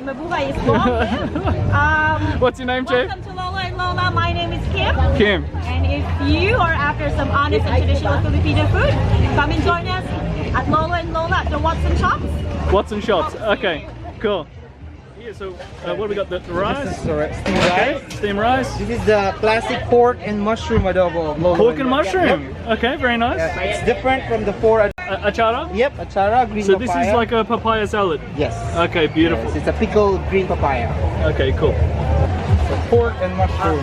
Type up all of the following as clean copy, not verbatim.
mabuhay is long. What's your name, Chef? Welcome to Lolo and Lola. My name is Kim. Kim. And if you are after some honest and traditional Filipino food, come and join us at Lolo and Lola at the Watson Shops. Watson Shops. Okay, cool. Yeah, so what do we got? The rice? This is steamed rice. Steamed rice. This is the classic pork and mushroom adobo of Lolo. Pork and mushroom. Yep. Okay, very nice. Yes, it's different from the four. Achara? Yep, achara, green So papaya. this is like a papaya salad? Yes. Okay, beautiful. Yes, it's a pickled green papaya. Okay, cool. So pork and mushroom.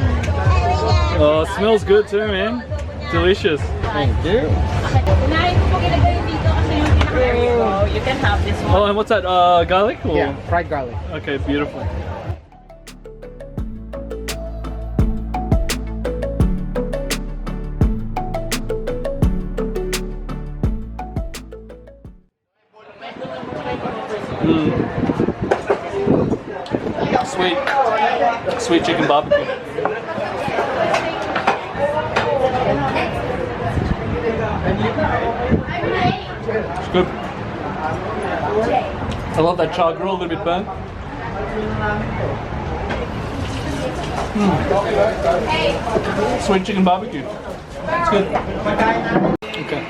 Oh, smells good too, man. Delicious. Thank you. You can have this one. Oh, and what's that? Garlic? Or? Yeah, fried garlic. Okay, beautiful. Sweet chicken barbecue. It's good. I love that char grill, a little bit burnt. Sweet chicken barbecue. It's good. Okay.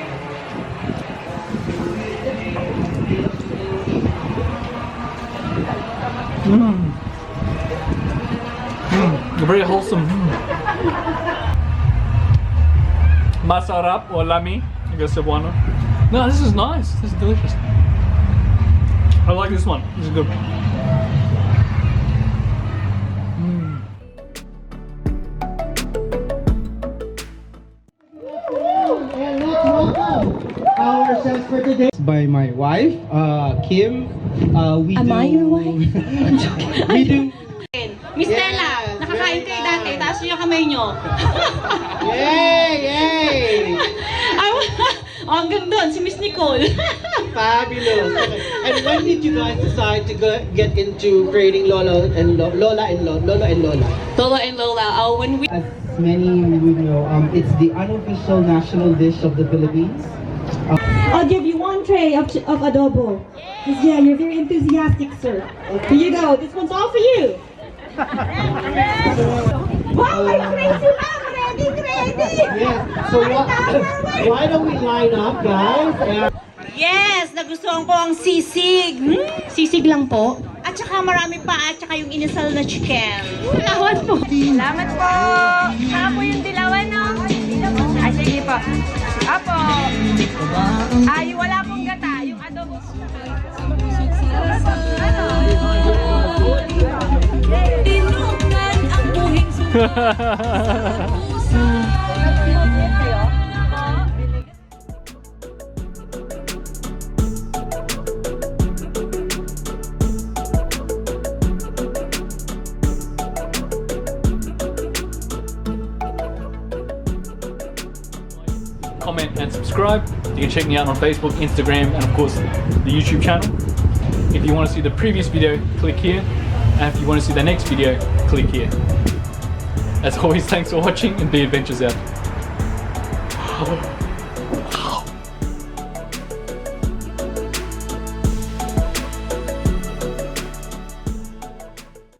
Very wholesome. Masarap or lami, I guess Cebuano. No, this is nice. This is delicious. I like this one. This is good. Our chefs for today by my wife, Kim. Am I your wife? We do. Miss Stella, nakakain kayo dati. Taas niyo yung kamay niyo. Yay! Yay! Hanggang doon, si Miss Nicole. Fabulous. Okay. And when did you guys decide to get into creating Lola and Lola? Lolo and Lola, when we... As many would know, it's the unofficial national dish of the Philippines. I'll give you one tray of adobo. Yeah, you're very enthusiastic, sir. Here you go. This one's all for you. Wow, I'm crazy now. Ready. Yeah. So why don't we line up, guys? Yes, nagustuhan ko ang sisig. Sisig lang po. At saka marami pa, at saka yung inisal na chicken. Salamat po. Salamat po. Saka po yung dilawan, no? Ay, sige po. Apo. Ay, wala pong gata. Yung adobo. Tinugan ang buhing comment and subscribe. You can check me out on Facebook, Instagram, and of course the YouTube channel. If you want to see the previous video, click here. And if you want to see the next video, click here. As always, thanks for watching and be adventures out.